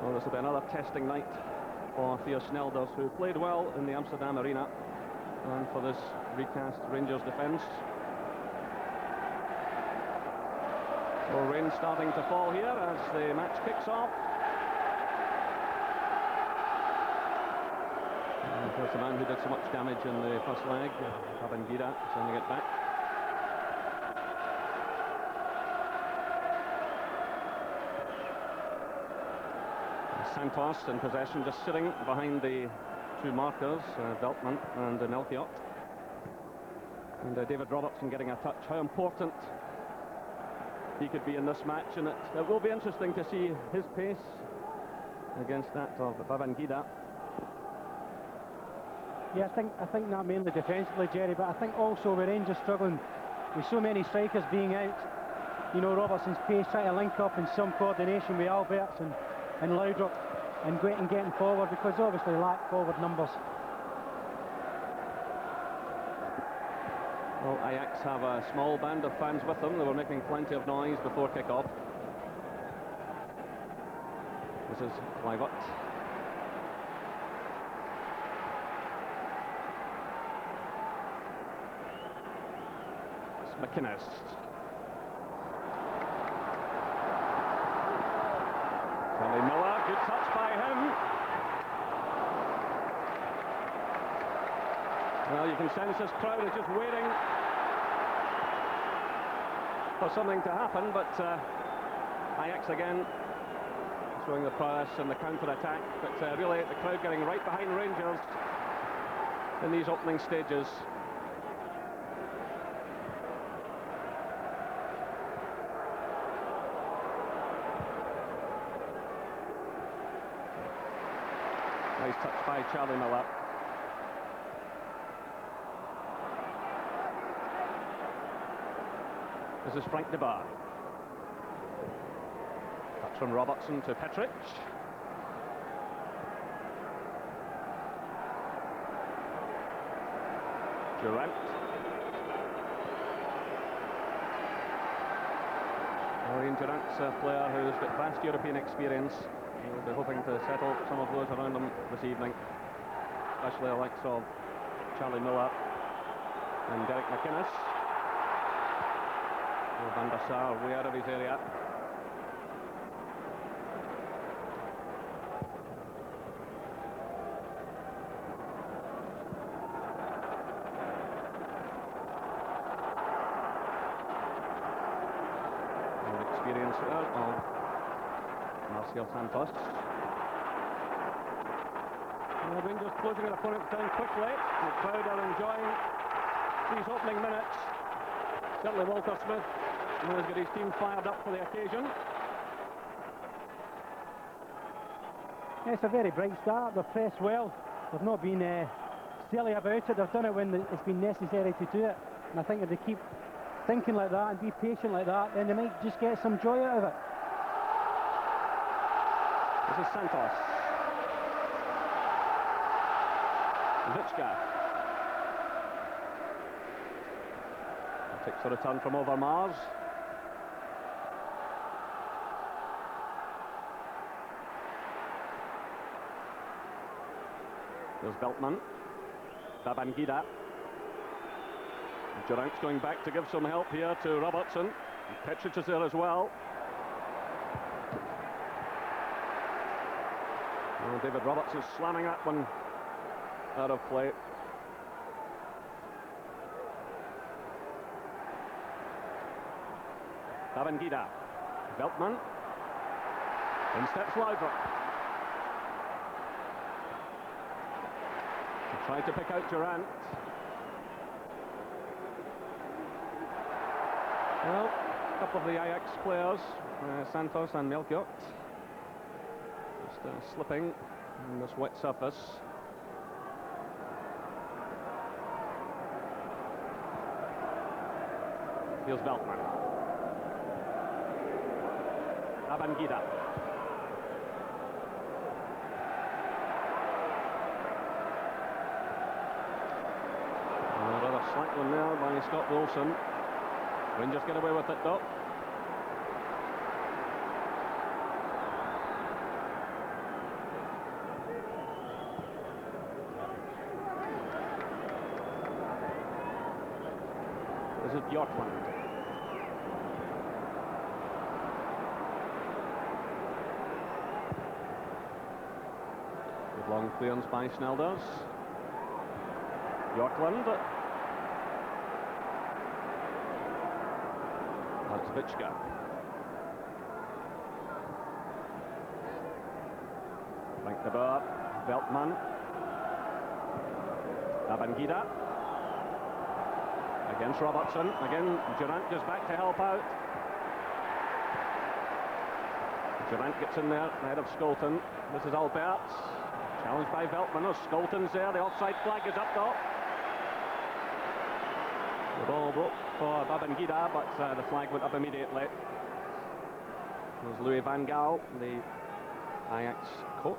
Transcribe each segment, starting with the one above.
Well, this will be another testing night for Theo Snelders, who played well in the Amsterdam Arena, and for this recast Rangers defence. So rain starting to fall here as the match kicks off. And here's the man who did so much damage in the first leg, Babangida, sending it back. Santos in possession, just sitting behind the two markers, Veltman and Melchiot. And David Robertson getting a touch. How important he could be in this match, and it will be interesting to see his pace against that of Babangida. Yeah, I think not mainly defensively, Jerry, but I think also with Rangers struggling with so many strikers being out. You know, Robertson's pace, trying to link up in some coordination with Alberts and Laudrup and getting forward, because they obviously lack forward numbers. Well, Ajax have a small band of fans with them. They were making plenty of noise before kick-off. This is Kluivert. It's McInnes. Charlie Miller, good touch by him. Well, you can sense this crowd is just waiting for something to happen, but Ajax again showing the prowess in the counter-attack, but really the crowd getting right behind Rangers in these opening stages. Nice touch by Charlie Miller. This is Frank de Boer. Touch from Robertson to Petric. Durant. Ian Durant's a player who's got vast European experience. We'll be hoping to settle some of those around him this evening, especially the likes of Charlie Miller and Derek McInnes. Van der Sar way out of his area. And experience of Marcel Santos. And the Rangers closing their opponents down quickly. The crowd are enjoying these opening minutes. Certainly Walter Smith has got his team fired up for the occasion. Yeah, it's a very bright start. They've pressed well. They've not been silly about it. They've done it when it's been necessary to do it. And I think if they keep thinking like that and be patient like that, then they might just get some joy out of it. This is Santos. Vichka. Takes a return from over Mars. There's Veltman. Babangida. Durant's going back to give some help here to Robertson. Petric is there as well. And David Robertson slamming that one out of play. Babangida. Veltman. In steps Laudrup. Tried to pick out Durant. Well, a couple of the Ajax players, Santos and Melchiot, just slipping on this wet surface. Here's Veltman. Babangida. Rather slack one now by Scott Wilson. Rangers get away with it though. This is Bjorkland. Good long clearance by Snelders. Bjorkland. That's Vitschka. Frank de Boer, Veltman. Babangida. Against Robertson. Again, Durant goes back to help out. Durant gets in there ahead of Skolton. This is Alberts. Challenged by Veltman. Oh, Skolton's there. The offside flag is up top. The ball broke for Babangida, but the flag went up immediately. There's Louis van Gaal, the Ajax coach,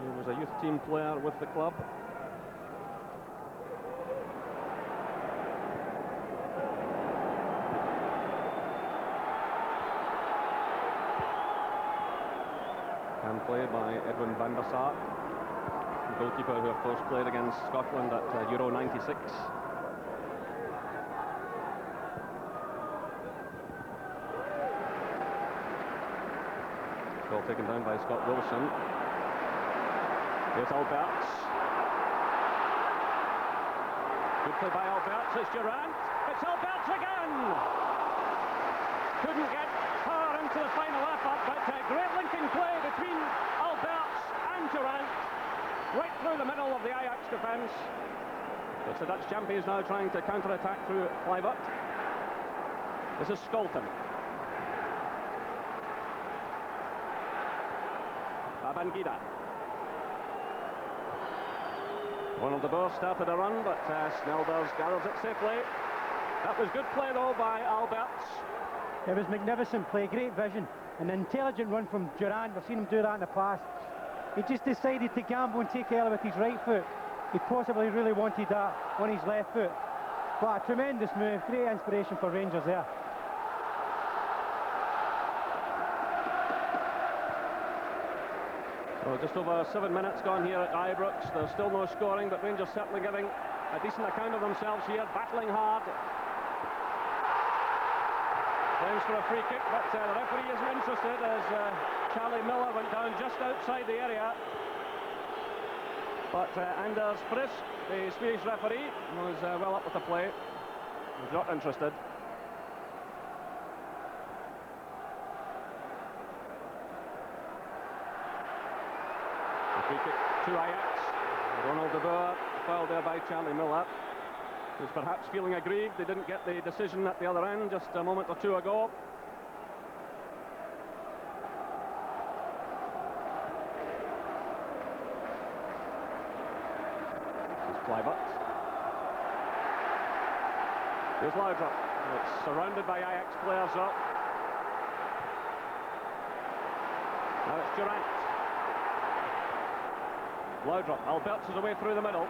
who was a youth team player with the club. And played by Edwin van der Sar, the goalkeeper who of course played against Scotland at Euro 96. Ball taken down by Scott Wilson. Here's Alberts. Good play by Alberts. It's Durant. It's Alberts again. Couldn't get far into the final effort, but a great linking play between Alberts and Durant. Right through the middle of the Ajax defence. It's the Dutch champions now trying to counter-attack through Kluivert. This is Skolton. Babangida. Ronald de Boer started a run, but Snelders gathers it safely. That was good play though by Alberts. It was magnificent play, great vision, an intelligent run from Durant. I've seen him do that in the past. He just decided to gamble and take early with his right foot. He possibly really wanted that on his left foot. But a tremendous move, great inspiration for Rangers there. So just over 7 minutes gone here at Ibrox. There's still no scoring, but Rangers certainly giving a decent account of themselves here, battling hard. Claims for a free kick, but the referee isn't interested as Charlie Miller went down just outside the area. But Anders Frisk, the Swedish referee, was well up with the play. He's not interested. Free kick to Ajax. Ronald de Boer fouled there by Charlie Miller, who's perhaps feeling aggrieved they didn't get the decision at the other end just a moment or two ago. This is Kluivert. Here's Laudrup. It's surrounded by Ajax players up. Now it's Durant. Laudrup. Alberts is away through the middle.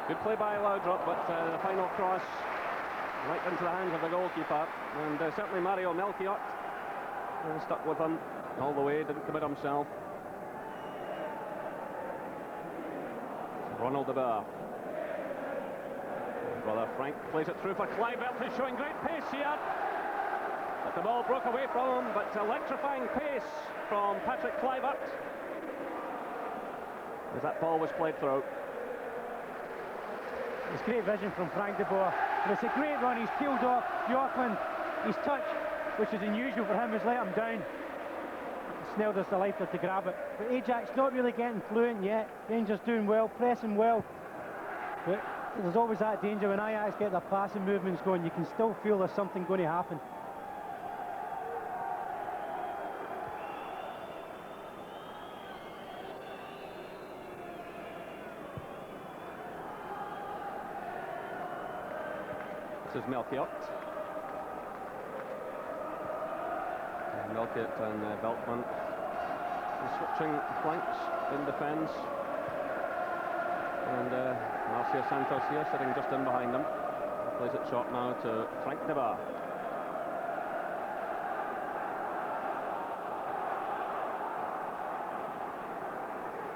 Good play by Laudrup, but the final cross right into the hands of the goalkeeper. And certainly Mario Melchiot stuck with him all the way, didn't commit himself. Ronald de Boer. Brother Frank plays it through for Kluivert, who's showing great pace here. But the ball broke away from him, but electrifying pace from Patrick Kluivert as that ball was played through. It's great vision from Frank de Boer. But it's a great run. He's peeled off Bjorkland. His touch, which is unusual for him, has let him down. Snelders the lifer to grab it. But Ajax not really getting fluent yet. Rangers doing well, pressing well. But there's always that danger when Ajax get their passing movements going. You can still feel there's something going to happen. This is Melchiot. Melchiot and Veltman switching flanks in defence. And Marcia Santos here sitting just in behind them. Plays it short now to Frank de Boer.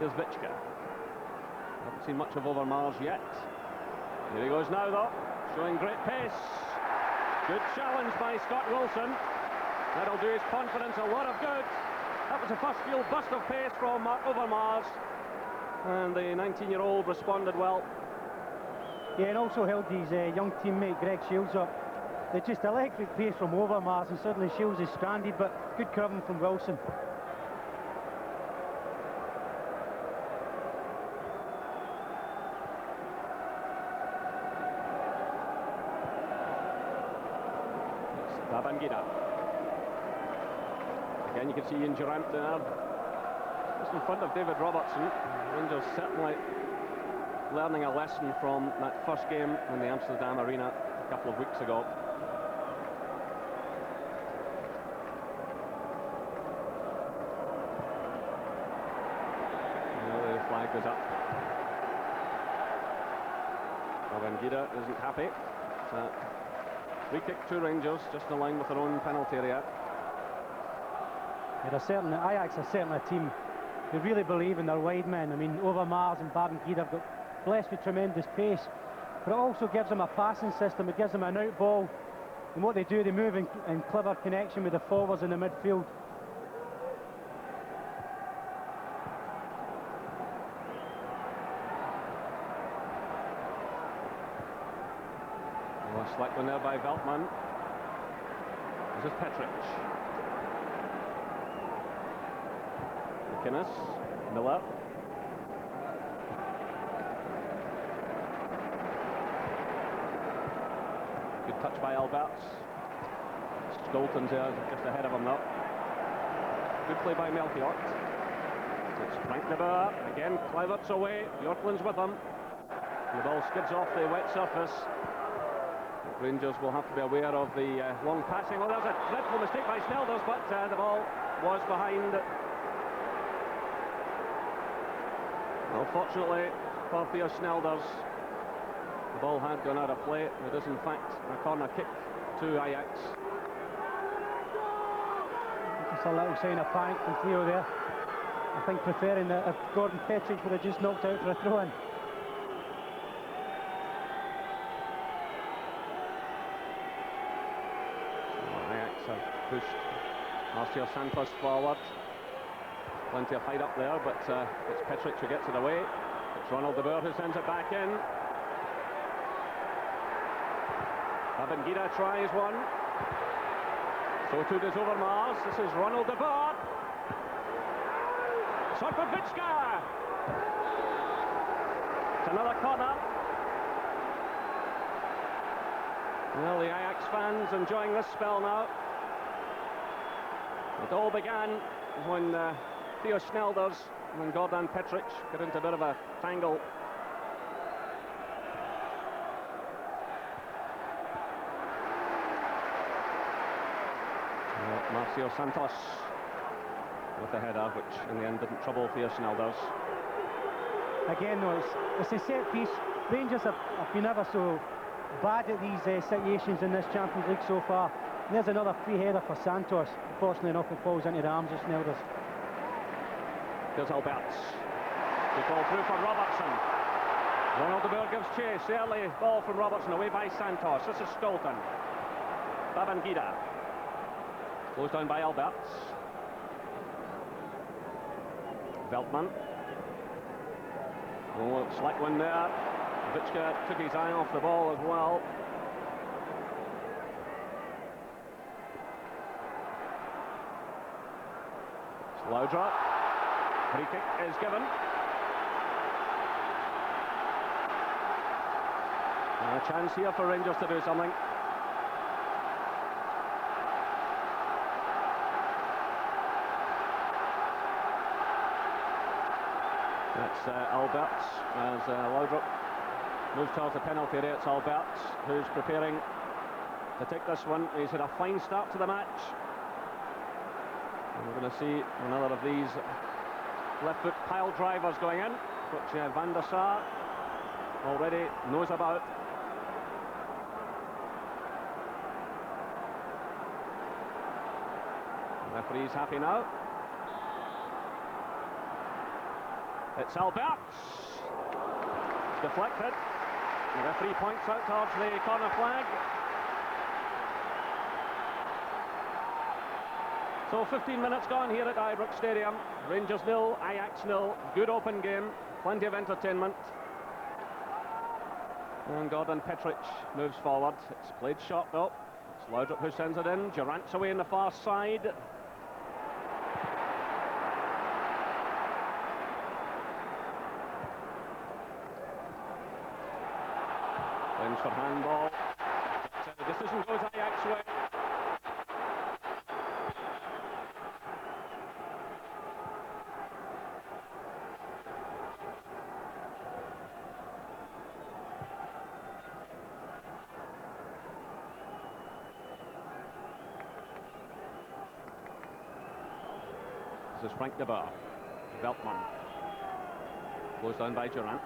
Here's Vichka. Haven't seen much of Overmars yet. Here he goes now, though, showing great pace. Good challenge by Scott Wilson. That'll do his confidence a lot of good. That was a first field burst of pace from Overmars, and the 19-year-old responded well. Yeah, and also held his young teammate Greg Shields up. It's just electric pace from Overmars, and suddenly Shields is stranded, but good curving from Wilson. Babangida. Again, you can see Ian Durant there, just in front of David Robertson. Rangers certainly learning a lesson from that first game in the Amsterdam Arena a couple of weeks ago. The flag goes up. Babangida isn't happy. Free kick to Rangers, just in line with their own penalty area. Ajax are certainly a team who really believe in their wide men. I mean, Overmars and Babangida have got blessed with tremendous pace, but it also gives them a passing system. It gives them an out ball, and what they do, they move in clever connection with the forwards in the midfield. Slick one there by Veltman. This is Petric. McInnes, Miller. Good touch by Alberts. Stolten's there, just ahead of him now. Good play by Melchiot. It's Frank de Boer. Again, Kluivert's away. Bjorklund's with him. The ball skids off the wet surface. Rangers will have to be aware of the long passing. Well, there's a dreadful mistake by Snelders, but the ball was behind. Well, fortunately for Theo Snelders, the ball had gone out of play. It is in fact a corner kick to Ajax. Just a little sign of panic from Theo there. I think preferring that if Gordon Petric would have just knocked out for a throw-in. Pushed Marcio Santos forward. Plenty of height up there, but it's Petric who gets it away. It's Ronald de Boer who sends it back in. Babangida tries one. So too does Overmars. This is Ronald de Boer. Shot for Vichka. It's another corner. Well, the Ajax fans enjoying this spell now. It all began when Theo Snelders and Gordon Petric got into a bit of a tangle. Marcio Santos with the header, which in the end didn't trouble Theo Snelders. Again, though, it's a set piece. Rangers have been ever so bad at these situations in this Champions League so far. And there's another free header for Santos. Fortunately enough, it falls into the arms of Snelders. Here's Alberts. Good ball through for Robertson. Ronald de Boer gives chase. Early ball from Robertson, away by Santos. This is Stolten. Babangida. Closed down by Alberts. Veltman. Oh, slight one there. Vichka took his eye off the ball as well. Laudra. Free kick is given. And a chance here for Rangers to do something. That's Alberts as Laudrup moves towards the penalty area. It's Alberts who's preparing to take this one. He's had a fine start to the match. And we're going to see another of these left foot pile drivers going in, which Van der Sar already knows about. The referee's happy now. It's Alberts. It's deflected. The referee points out towards the corner flag. So 15 minutes gone here at Ibrox Stadium. Rangers 0, Ajax 0. Good open game. Plenty of entertainment. And Gordon Petric moves forward. It's played short though. It's Laudrup who sends it in. Durant's away on the far side. Lens for handball. The decision goes Ajax way. This is Frank de Boer. Veltman. Closed down by Durant.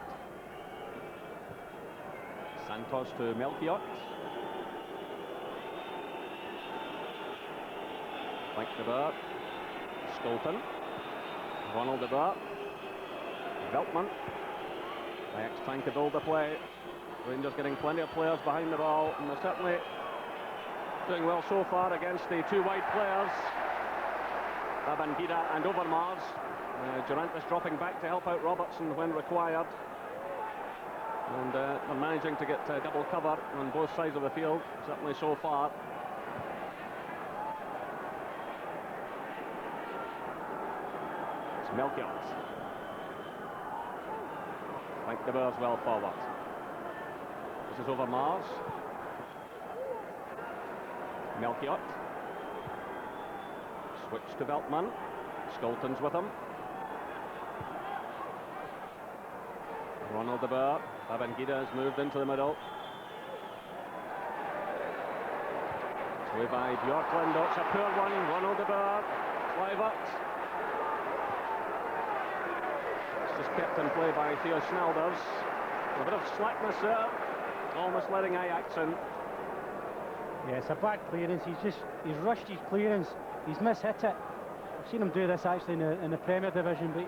Santos to Melchiot. Frank de Boer. Stolten. Ronald de Boer. Veltman. Ajax trying to build the play. Rangers getting plenty of players behind the ball, and they're certainly doing well so far against the two wide players, Babangida and Overmars. Durant is dropping back to help out Robertson when required. And they're managing to get double cover on both sides of the field, certainly so far. It's Melchiot. Frank de Boer's well forward. This is Overmars. Melchiot. Switch to Veltman. Stolten's with him. Ronald de Boer. Babangida has moved into the middle. It's away by Bjorklund. It's a poor one. Ronald de Boer. Kluivert. It's just kept in play by Theo Snelders. A bit of slackness there. Almost letting Ajax in. Yeah, it's a bad clearance. He's rushed his clearance. He's mishit it. I've seen him do this actually in the Premier Division, but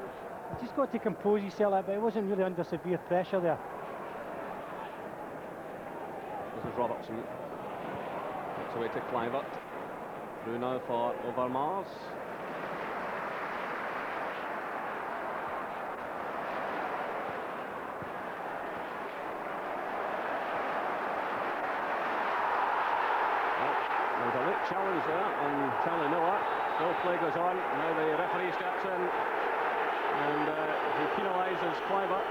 he's just got to compose himself a bit. He wasn't really under severe pressure there. This is Robertson. It's away to Kluivert. Through now for Overmars. There's a late challenge there on Charlie Miller. Still play goes on. Now the referee steps in and he penalises Kluivert.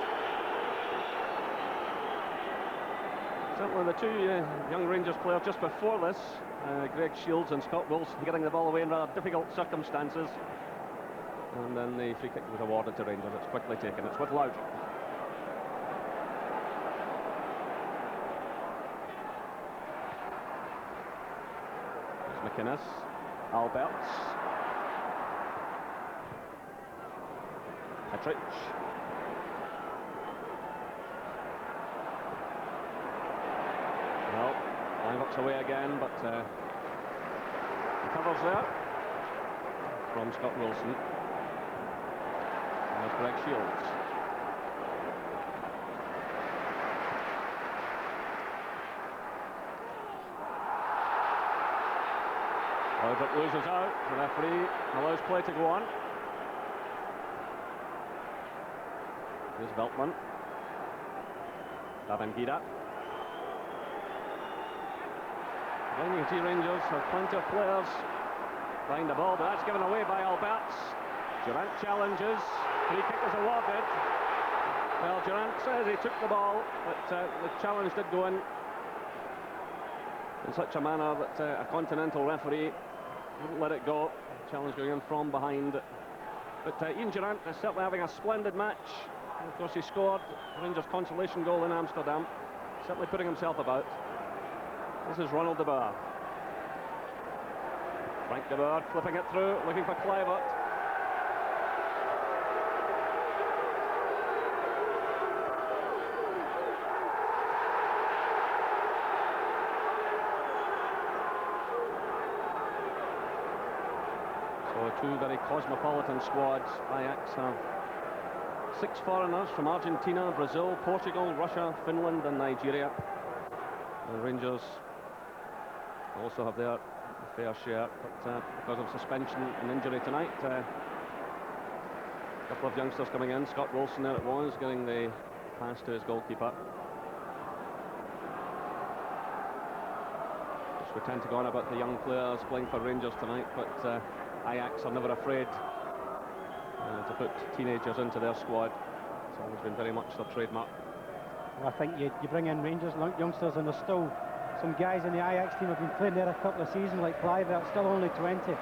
Certainly the two young Rangers players just before this, Greg Shields and Scott Wilson, getting the ball away in rather difficult circumstances. And then the free kick was awarded to Rangers. It's quickly taken. It's with Laudrup. McInnes, Alberts, Petric, well, Kluivert's away again, but the covers there from Scott Wilson. And there's Greg Shields. Laudrup loses out. The referee allows play to go on. Here's Veltman. Babangida. Then you can see Rangers have plenty of players behind the ball, but that's given away by Alberts. Durant challenges. Free kick is awarded. Well, Durant says he took the ball, but the challenge did go in such a manner that a continental referee wouldn't let it go. Challenge going in from behind. But Ian Durant is certainly having a splendid match. And of course, he scored Rangers' consolation goal in Amsterdam. Certainly putting himself about. This is Ronald de Boer. Frank de Boer flipping it through, looking for Kluivert. So two very cosmopolitan squads. Ajax have 6 foreigners from Argentina, Brazil, Portugal, Russia, Finland and Nigeria. The Rangers also have their fair share, but because of suspension and injury tonight, a couple of youngsters coming in. Scott Wilson there it was, getting the pass to his goalkeeper. We tend to go on about the young players playing for Rangers tonight, but Ajax are never afraid to put teenagers into their squad. It's always been very much their trademark. Well, I think you bring in Rangers youngsters, and there's still some guys in the Ajax team have been playing there a couple of seasons, like Kluivert, still only 20.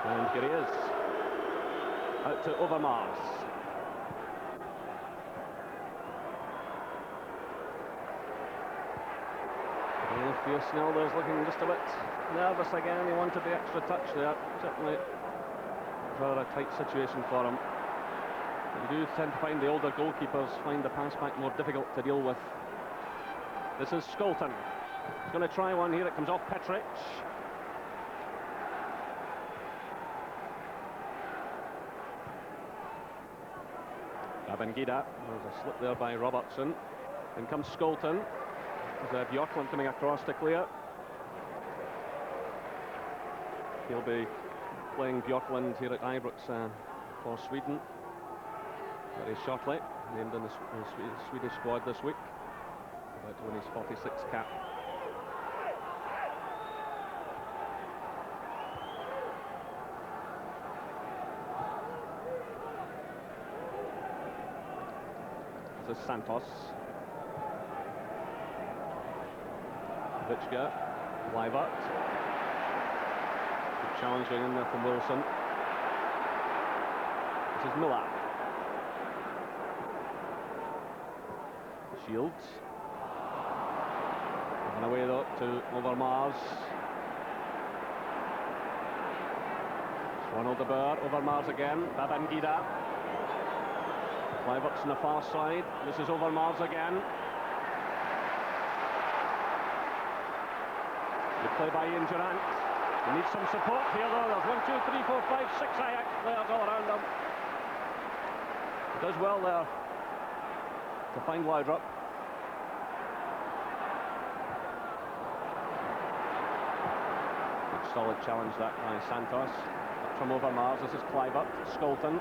And here he is, out to Overmars. Snelder's looking just a bit nervous again. He wanted the extra touch there. Certainly rather a tight situation for him. You do tend to find the older goalkeepers find the pass back more difficult to deal with. This is Skolton. He's going to try one here. It comes off Petric. Babangida. There's a slip there by Robertson. In comes Skolton. There's Bjorklund coming across to clear. He'll be playing Bjorklund here at Ibrox for Sweden very shortly. Named in the Swedish squad this week. About to win his 46th cap. This is Santos. Vichka, Kluivert. Good challenge going in there from Wilson. This is Miller. Shields. And away though to Overmars. Ronald de Boer, Overmars again. Babangida. Kluivert's on the far side. This is Overmars again. Play by Ian Durant. He needs some support here though. There's 1, 2, 3, 4, 5, 6 Ajax players all around him. He does well there to find Laudrup. Good solid challenge that by Santos. Up from Overmars. This is Kluivert. Skolton.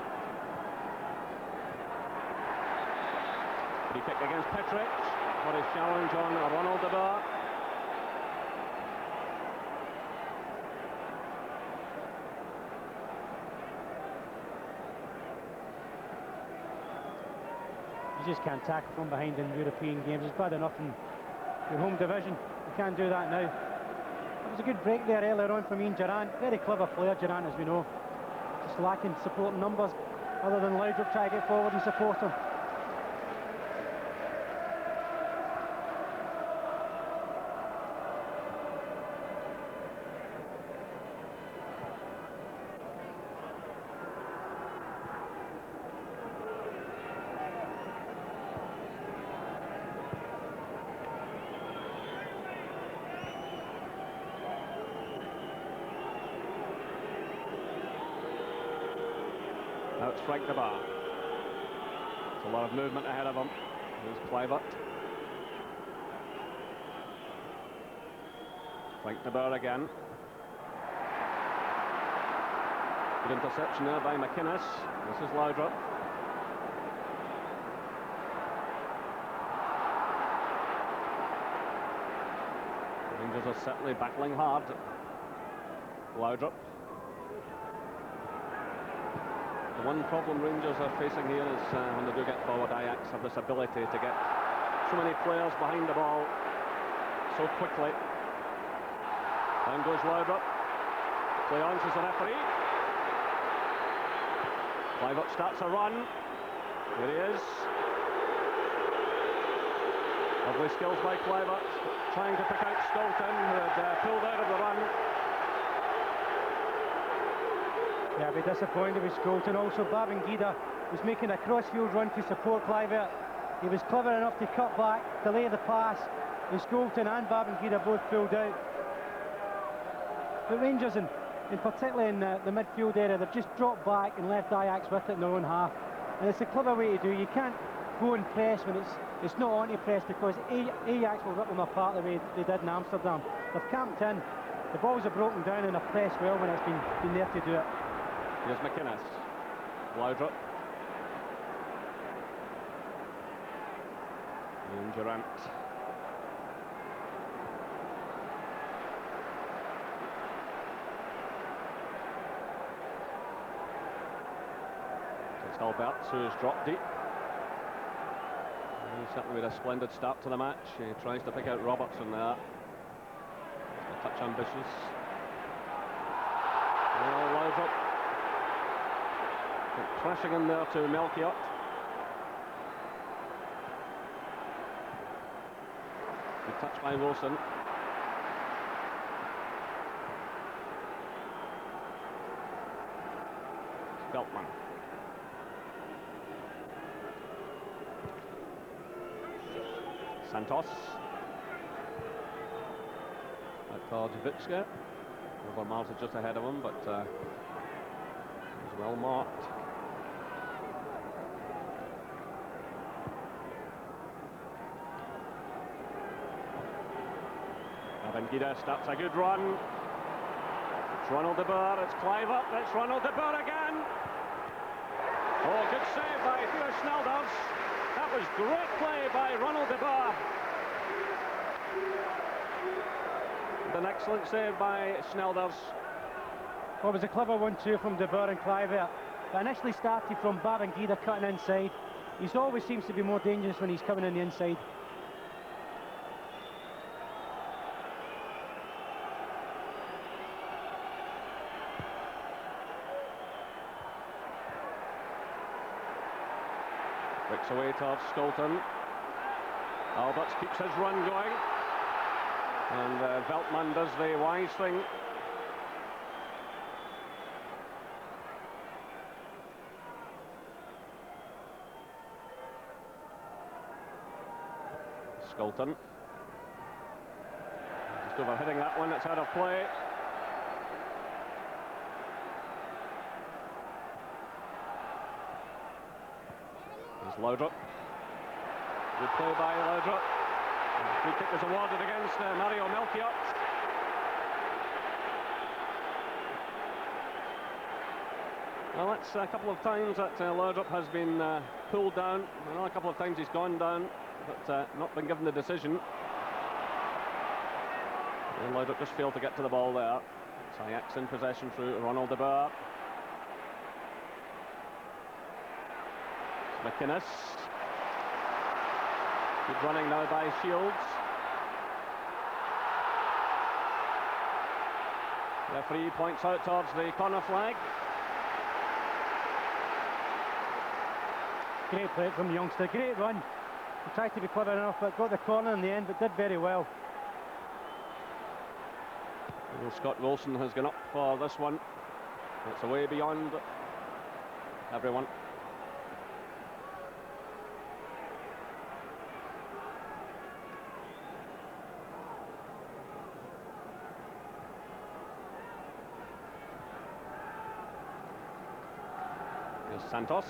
Free kick against Petric. For his challenge on Ronald de Boer. You just can't tackle from behind in European games. It's bad enough in your home division. You can't do that now. It was a good break there earlier on from Ian Durant. Very clever player, Durant, as we know. Just lacking supporting numbers other than Laudrup trying to get forward and support him. Now it's Frank de Boer. There's a lot of movement ahead of him. Here's Kluivert. Frank de Boer again. Good interception there by McInnes. This is Laudrup. Rangers are certainly battling hard. Laudrup. The one problem Rangers are facing here is when they do get forward, Ajax have this ability to get so many players behind the ball so quickly. Down goes Laudrup. Play on, says the referee. Kluivert starts a run. Here he is. Lovely skills by Kluivert, trying to pick out Skolton, who had pulled out of the run. Yeah, I'd be disappointed with Skolton. Also, Babangida was making a cross-field run to support Kluivert. He was clever enough to cut back, delay the pass, and Skolton and Babangida both pulled out. The Rangers, and particularly in the midfield area, they've just dropped back and left Ajax with it in their own half. And it's a clever way to do. You can't go and press when it's not on to press, because Ajax will rip them apart the way they did in Amsterdam. They've camped in, the balls are broken down, and they've pressed well when it's been there to do it. Here's McInnes. Laudrup. And Durant. It's Alberts, who's dropped deep. He certainly with a splendid start to the match. He tries to pick out Robertson there. Just a touch ambitious. Well, Laudrup crashing in there to Melchiot. Good touch by Wilson. It's Beltman. Santos. Back towards Vitska. Overmars is just ahead of him, but he's well marked. Babangida starts a good run. It's Ronald de Boer, it's Kluivert, it's Ronald de Boer again. Oh, good save by Theo Snelders. That was great play by Ronald de Boer. An excellent save by Snelders. Well, it was a clever 1-2 from de Boer and Kluivert. But initially started from Babangida cutting inside. He always seems to be more dangerous when he's coming in the inside. Breaks away towards Skolton. Alberts keeps his run going. And Veltman does the wise thing. Skolton. Just over hitting that one, it's out of play. Here's Laudrup. Good play by Laudrup. Free kick was awarded against Mario Melchiot. Well, that's a couple of times that Laudrup has been pulled down. I know a couple of times he's gone down, but not been given the decision. And Laudrup just failed to get to the ball there. It's Ajax in possession through Ronald de Boer. McInnes. Good running now by Shields. Referee points out towards the corner flag. Great play from the youngster, great run. He tried to be clever enough, but got the corner in the end, but did very well. Well, Scott Wilson has gone up for this one. It's away beyond everyone. Here's Santos.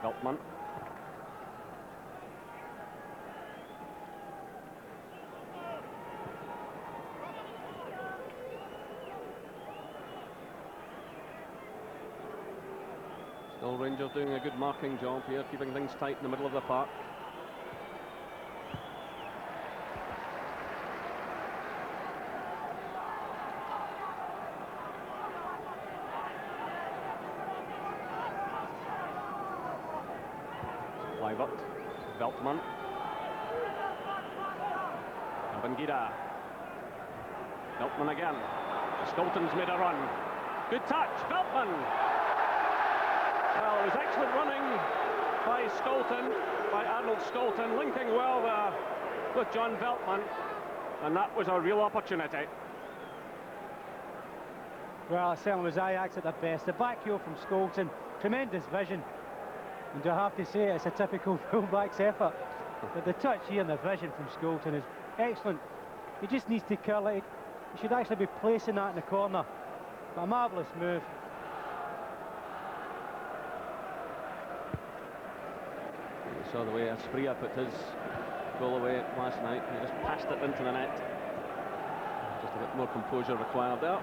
Veltman. Still Rangers doing a good marking job here, keeping things tight in the middle of the park. Kluivert, Veltman, Babangida, Veltman again. Skolton's made a run. Good touch, Veltman. Well, it was excellent running by Skolton, by Arnold Skolton, linking well there with John Veltman, and that was a real opportunity. Well, it certainly was Ajax at their best. The back heel from Skolton, tremendous vision. And do I have to say it's a typical fullback's effort? But the touch here and the vision from Skolton is excellent. He just needs to curl it. He should actually be placing that in the corner. But a marvellous move. saw the way Asprilla put his goal away last night. He just passed it into the net. Just a bit more composure required there.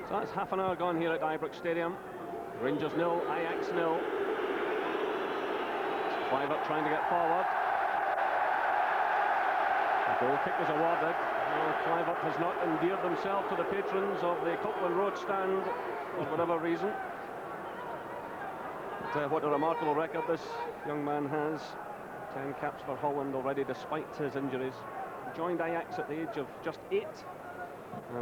So that's half an hour gone here at Ibrox Stadium. Rangers 0, Ajax 0. Kluivert trying to get forward. The goal kick was awarded. Well, Kluivert has not endeared himself to the patrons of the Copeland Road stand for whatever reason. But, what a remarkable record this young man has. 10 caps for Holland already despite his injuries. Joined Ajax at the age of just 8.